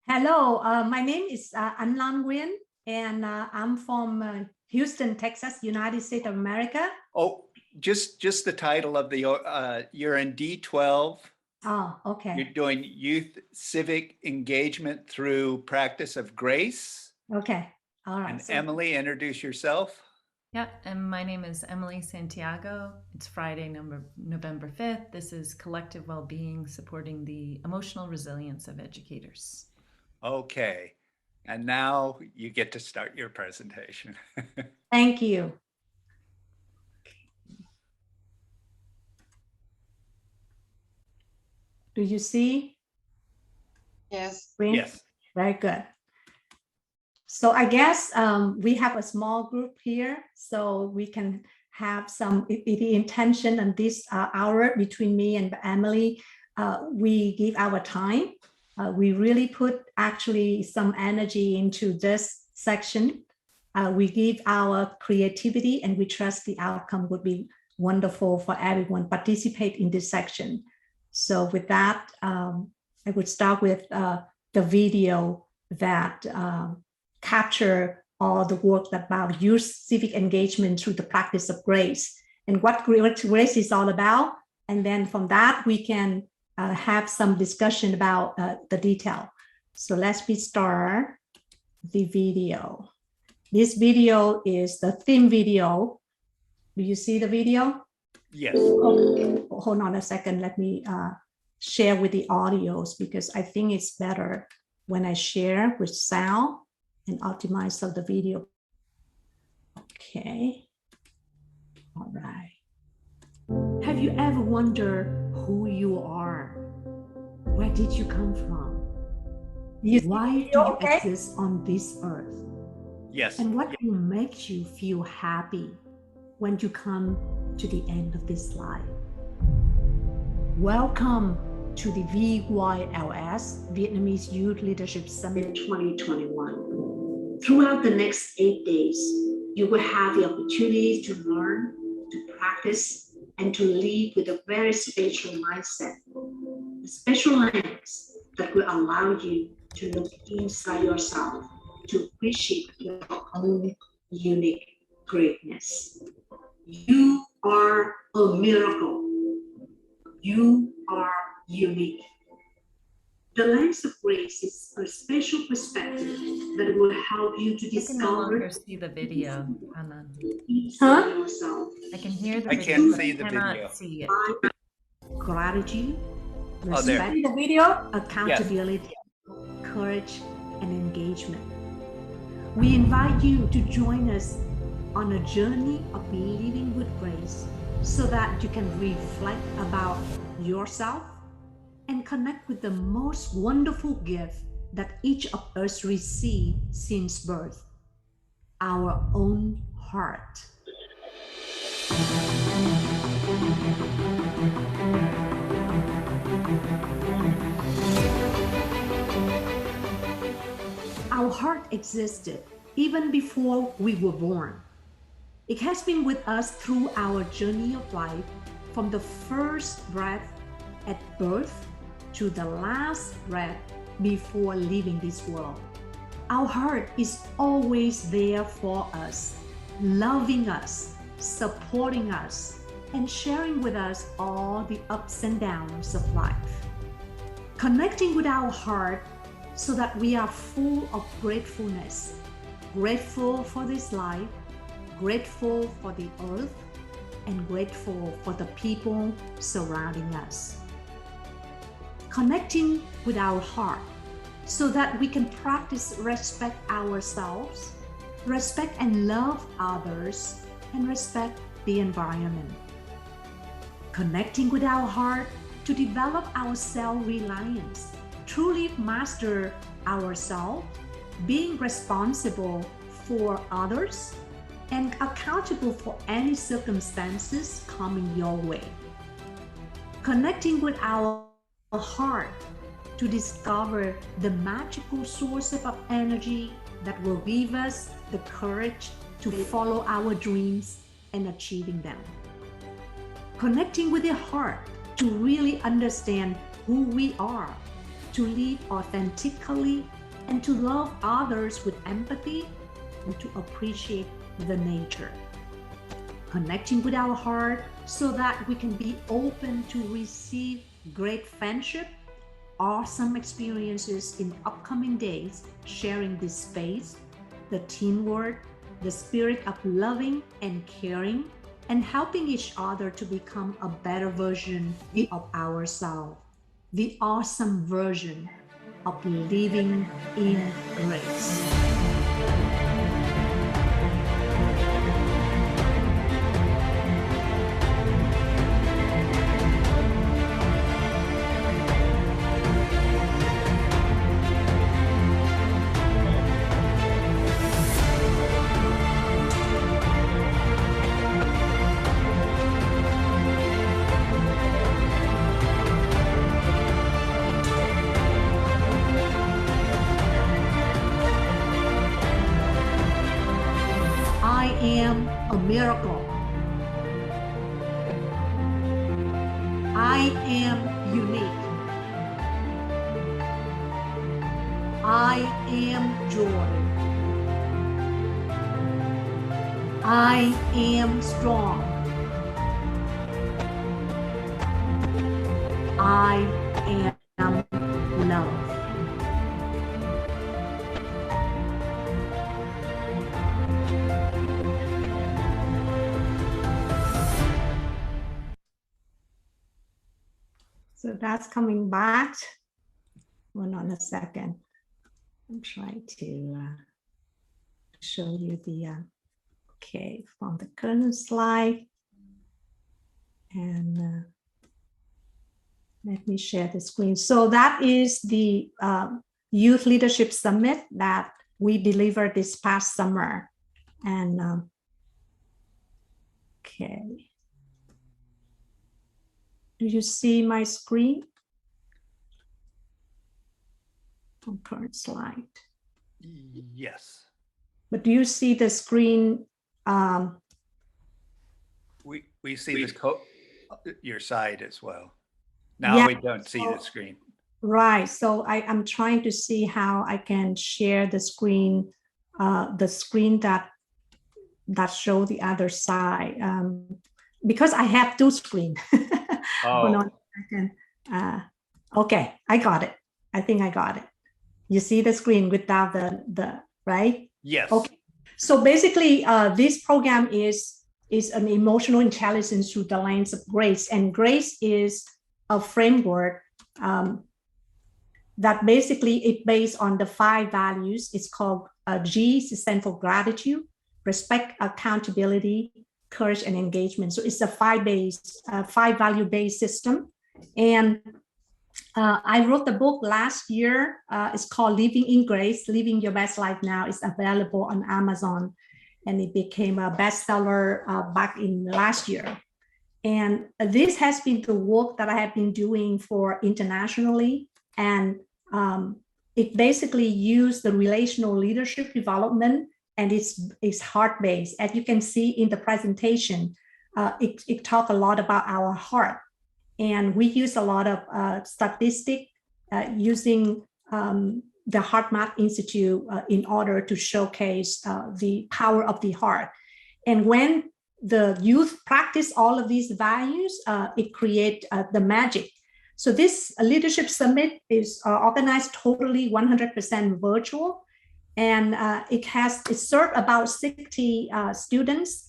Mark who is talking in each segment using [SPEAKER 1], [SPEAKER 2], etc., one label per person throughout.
[SPEAKER 1] Hello, my name is Anhlan Nguyen, and I'm from Houston, Texas, United States of America.
[SPEAKER 2] Oh, just the title of the, you're in D12.
[SPEAKER 1] Oh, okay.
[SPEAKER 2] You're doing youth civic engagement through practice of grace.
[SPEAKER 1] Okay. All right.
[SPEAKER 2] And
[SPEAKER 1] So,
[SPEAKER 2] Emily, introduce yourself.
[SPEAKER 3] Yeah, and my name is Emily Santiago. It's Friday, November 5th. This is Collective Wellbeing, supporting the emotional resilience of educators.
[SPEAKER 2] Okay. And now you get to start your presentation.
[SPEAKER 1] thank you. Do you see?
[SPEAKER 4] Yes.
[SPEAKER 1] Green?
[SPEAKER 2] Yes.
[SPEAKER 1] Very good. So I guess we have a small group here, so we can have some the intention and this hour between me and Emily. We give our time. We really put actually some energy into this section. We give our creativity, and we trust the outcome would be wonderful for everyone participate in this section. So with that, I would start with the video that capture all the work about youth civic engagement through the practice of grace and what grace is all about. And then from that, we can have some discussion about the detail. So let's start the video. This video is the theme video. Do you see the video?
[SPEAKER 2] Yes.
[SPEAKER 1] Oh, hold on a second. Let me share with the audios, because I think it's better when I share with sound and optimize of the video. Okay. All right. Have you ever wondered who you are? Where did you come from? Why do you exist on this earth?
[SPEAKER 2] Yes.
[SPEAKER 1] And what will make you feel happy when you come to the end of this life? Welcome to the VYLS, Vietnamese Youth Leadership Summit 2021. Throughout the next 8 days, you will have the opportunity to learn, to practice, and to lead with a very special mindset, a special lens that will allow you to look inside yourself to appreciate your own unique greatness. You are a miracle. You are unique. The lens of grace is a special perspective that will help you to discover.
[SPEAKER 3] I can no longer see the video, Anna.
[SPEAKER 1] Huh?
[SPEAKER 3] I can hear the
[SPEAKER 2] I
[SPEAKER 3] video.
[SPEAKER 2] can't see the
[SPEAKER 3] I cannot
[SPEAKER 2] video.
[SPEAKER 3] see it.
[SPEAKER 1] Gratitude,
[SPEAKER 2] Oh, there.
[SPEAKER 1] respect, the video, accountability, courage, and engagement. We invite you to join us on a journey of living with grace so that you can reflect about yourself and connect with the most wonderful gift that each of us received since birth, our own heart. Our heart existed even before we were born. It has been with us through our journey of life, from the first breath at birth to the last breath before leaving this world. Our heart is always there for us, loving us, supporting us, and sharing with us all the ups and downs of life. Connecting with our heart so that we are full of gratefulness, grateful for this life, grateful for the earth, and grateful for the people surrounding us. Connecting with our heart so that we can practice respect ourselves, respect and love others, and respect the environment. Connecting with our heart to develop our self-reliance, truly master ourselves, being responsible for others, and accountable for any circumstances coming your way. Connecting with our heart to discover the magical source of energy that will give us the courage to follow our dreams and achieving them. Connecting with the heart to really understand who we are, to live authentically and to love others with empathy and to appreciate the nature. Connecting with our heart so that we can be open to receive great friendship, awesome experiences in upcoming days, sharing this space, the teamwork, the spirit of loving and caring, and helping each other to become a better version of ourselves, the awesome version of living in grace. I am a miracle. I am unique. I am joy. I am strong. I am love. So that's coming back. Hold on a second. I'm trying to show you the, okay, from the current slide. And let me share the screen. So that is the Youth Leadership Summit that we delivered this past summer. And okay. Do you see my screen? On current slide.
[SPEAKER 2] Yes.
[SPEAKER 1] But do you see the screen?
[SPEAKER 2] We see this your side as well. Now
[SPEAKER 1] Yeah,
[SPEAKER 2] we don't see the
[SPEAKER 1] so-
[SPEAKER 2] screen.
[SPEAKER 1] Right. So I'm trying to see how I can share the screen that show the other side. Because I have two screens. Hold on a second. Okay, I got it. I think I got it. You see the screen without the right?
[SPEAKER 2] Yes.
[SPEAKER 1] Okay. So basically, this program is an emotional intelligence through the lens of grace, and grace is a framework that basically it's based on the 5 values. It's called G, stands for gratitude, respect, accountability, courage, and engagement. So it's a 5 value-based system. And I wrote the book last year. It's called Living in Grace, Living Your Best Life Now. It's available on Amazon, and it became a bestseller back in last year. And this has been the work that I have been doing for internationally. And it basically used the relational leadership development, and it's heart-based. As you can see in the presentation, it talks a lot about our heart. And we use a lot of statistics using the HeartMath Institute in order to showcase the power of the heart. And when the youth practice all of these values, it creates the magic. So this leadership summit is organized totally 100% virtual, and it served about 60 students,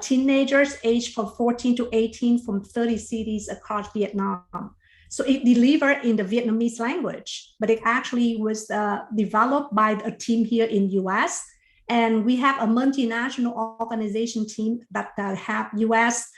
[SPEAKER 1] teenagers aged from 14 to 18 from 30 cities across Vietnam. So it delivered in the Vietnamese language, but it actually was developed by a team here in US. And we have a multinational organization team that have US,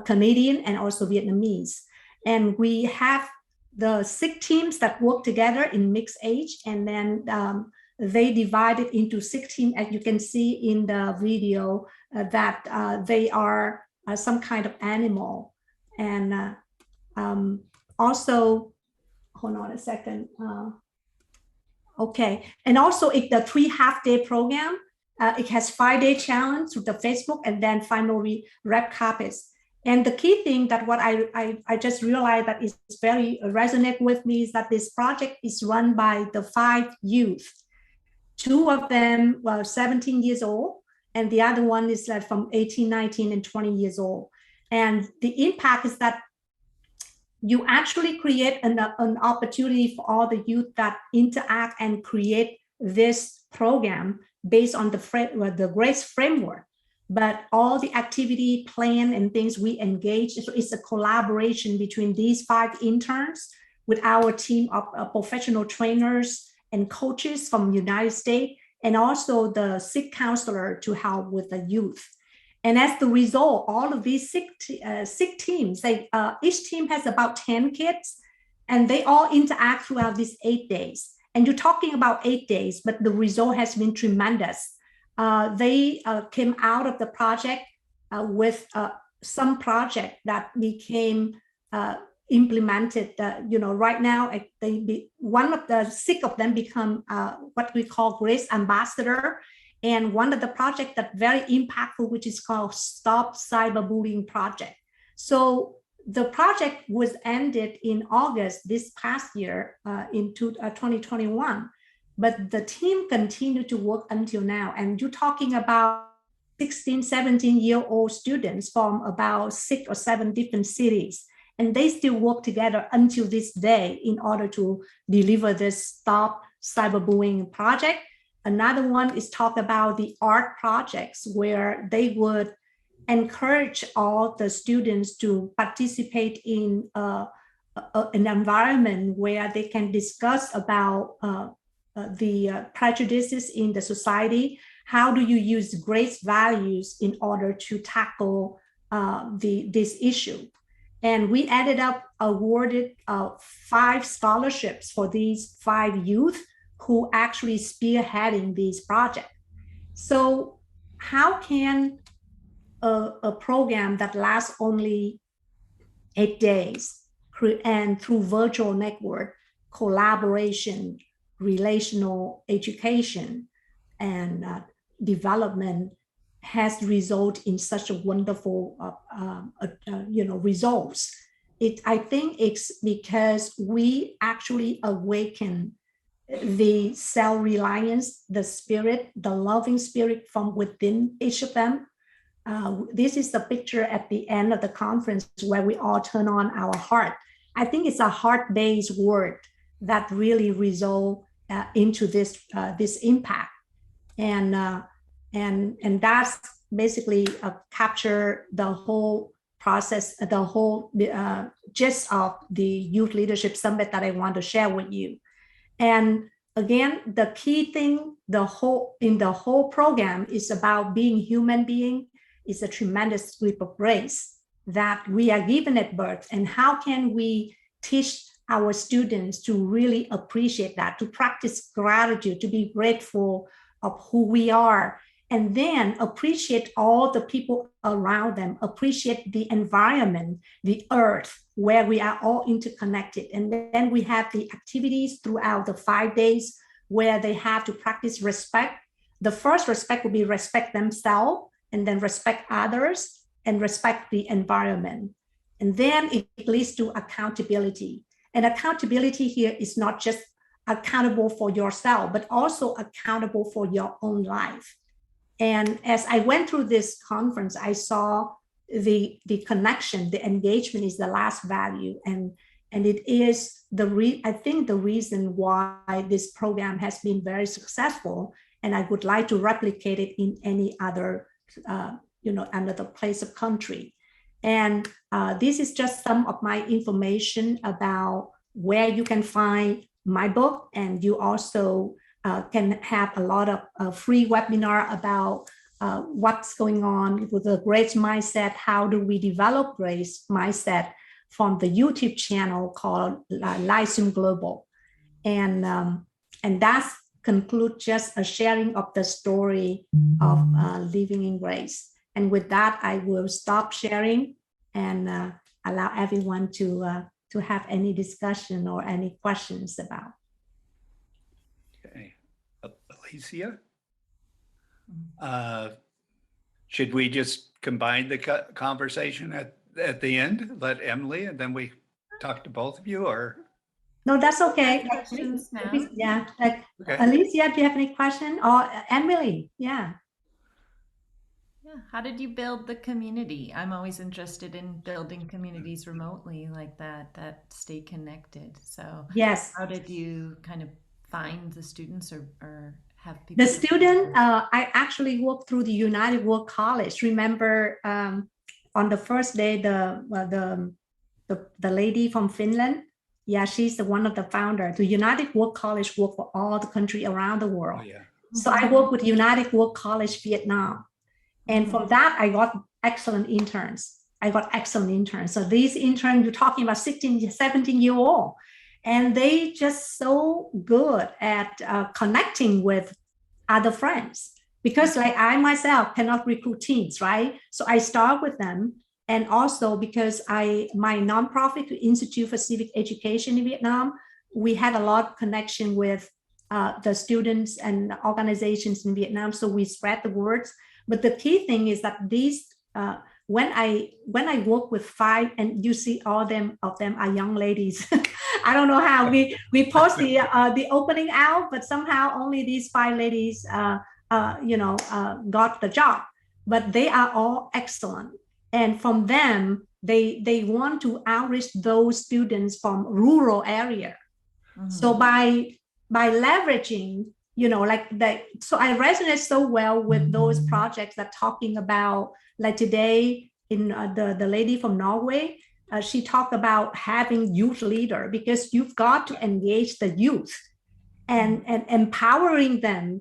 [SPEAKER 1] Canadian, and also Vietnamese. And we have the 6 teams that work together in mixed age, and then they divided into 6 teams, as you can see in the video, that they are some kind of animal. And also, hold on a second. Okay, and also the 3 half-day program. It has 5-day challenge through the Facebook, and then final red carpets. And the key thing that what I just realized that is very resonate with me is that this project is run by the 5 youth. Two of them were 17 years old, and the other one is like from 18, 19, and 20 years old. And the impact is that you actually create an opportunity for all the youth that interact and create this program based on the GRACE framework. But all the activity plan and things we engage, it's a collaboration between these 5 interns with our team of professional trainers and coaches from the United States, and also the SIG counselor to help with the youth. And as the result, all of these SIG teams, each team has about 10 kids, and they all interact throughout these 8 days. And you're talking about 8 days, but the result has been tremendous. They came out of the project with some project that became implemented. Right now, one of the 6 of them become what we call GRACE ambassador. And one of the projects that's very impactful, which is called Stop Cyberbullying Project. So the project was ended in August this past year in 2021, but the team continued to work until now. And you're talking about 16, 17-year-old students from about 6 or 7 different cities. And they still work together until this day in order to deliver this Stop Cyberbullying Project. Another one is talk about the art projects, where they would encourage all the students to participate in an environment where they can discuss about the prejudices in the society. How do you use GRACE values in order to tackle this issue? And we ended up awarded 5 scholarships for these 5 youth who actually spearheading these projects. So how can a program that lasts only 8 days and through virtual network, collaboration, relational education, and development has resulted in such a wonderful results? I think it's because we actually awaken the self-reliance, the spirit, the loving spirit from within each of them. This is the picture at the end of the conference where we all turn on our heart. I think it's a heart-based word that really result into this impact, and that's basically capture the whole process, the whole gist of the Youth Leadership Summit that I want to share with you. And again, the key thing, in the whole program is about being human being. Is a tremendous gift of grace that we are given at birth. And how can we teach our students to really appreciate that, to practice gratitude, to be grateful of who we are, and then appreciate all the people around them, appreciate the environment, the earth, where we are all interconnected. And then we have the activities throughout the 5 days where they have to practice respect. The first respect will be respect themselves, and then respect others, and respect the environment. And then it leads to accountability. And accountability here is not just accountable for yourself, but also accountable for your own life. And as I went through this conference, I saw the connection, the engagement is the last value. And it is I think the reason why this program has been very successful. And I would like to replicate it in any other another place of country. And this is just some of my information about where you can find my book. And you also can have a lot of free webinar about what's going on with the GRACE mindset. How do we develop GRACE mindset from the YouTube channel called Lyceum Global. And that's conclude just a sharing of the story of living in grace. And with that, I will stop sharing and allow everyone to have any discussion or any questions about.
[SPEAKER 2] Okay, Alicia, should we just combine the conversation at the end, let Emily, and then we talk to both of you, or?
[SPEAKER 1] No, that's okay.
[SPEAKER 3] Ask questions now.
[SPEAKER 1] Yeah, like
[SPEAKER 2] Okay.
[SPEAKER 1] Alicia, do you have any question? Or Emily? Yeah.
[SPEAKER 3] Yeah. How did you build the community? I'm always interested in building communities remotely like that stay connected. So
[SPEAKER 1] Yes.
[SPEAKER 3] how did you kind of find the students or have people?
[SPEAKER 1] The student, I actually walked through the United World College. Remember, on the first day, the lady from Finland, yeah, she's one of the founder. The United World College work for all the country around the world.
[SPEAKER 2] Oh, yeah.
[SPEAKER 1] So I work with United World College Vietnam. And from that, I got excellent interns. So these interns, you're talking about 16, 17-year-old. And they just so good at connecting with other friends. Because like I myself cannot recruit teams, right? So I start with them. And also because my nonprofit, the Institute for Civic Education in Vietnam, we had a lot of connection with the students and organizations in Vietnam. So we spread the words. But the key thing is that these, when I work with 5, and you see all of them are young ladies. I don't know how we post the opening out, but somehow only these 5 ladies, got the job. But they are all excellent, and from them, they want to outreach those students from rural area. So by leveraging, so I resonate so well with those projects that talking about, like today in the lady from Norway, she talked about having youth leader, because you've got to engage the youth and empowering them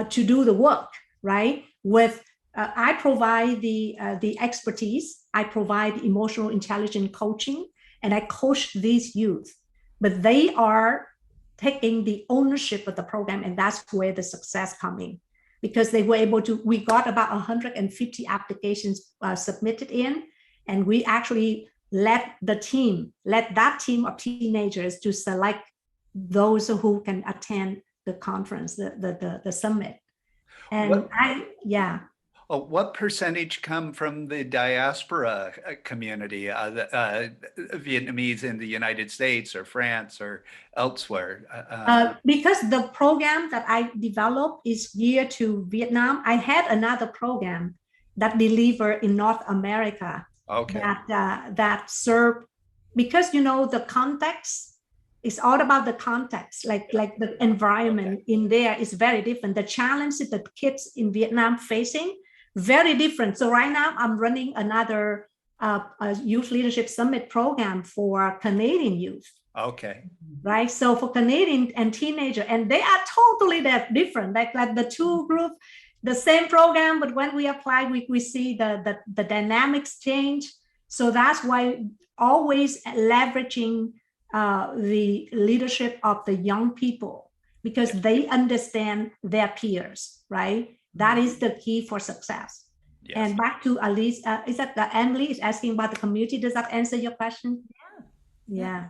[SPEAKER 1] to do the work, right? With I provide the expertise, I provide emotional intelligence coaching, and I coach these youth, but they are taking the ownership of the program, and that's where the success coming, because they were able to. We got about 150 applications submitted in, and we actually let that team of teenagers to select those who can attend the conference, the summit. And
[SPEAKER 2] what percentage come from the diaspora community, Vietnamese in the United States or France or elsewhere?
[SPEAKER 1] Because the program that I developed is geared to Vietnam, I had another program that delivered in North America.
[SPEAKER 2] Okay.
[SPEAKER 1] That serve, because the context. It's all about the context, like the environment in there is very different. The challenge that the kids in Vietnam facing, very different. So right now I'm running another youth leadership summit program for Canadian youth.
[SPEAKER 2] Okay.
[SPEAKER 1] Right. So for Canadian and teenager, and they are totally that different. Like the two groups, the same program, but when we apply, we see the dynamics change. So that's why always leveraging the leadership of the young people, because they understand their peers, right? That is the key for success. Yes. And back to Alice, is that Emily is asking about the community? Does that answer your question?
[SPEAKER 3] Yeah.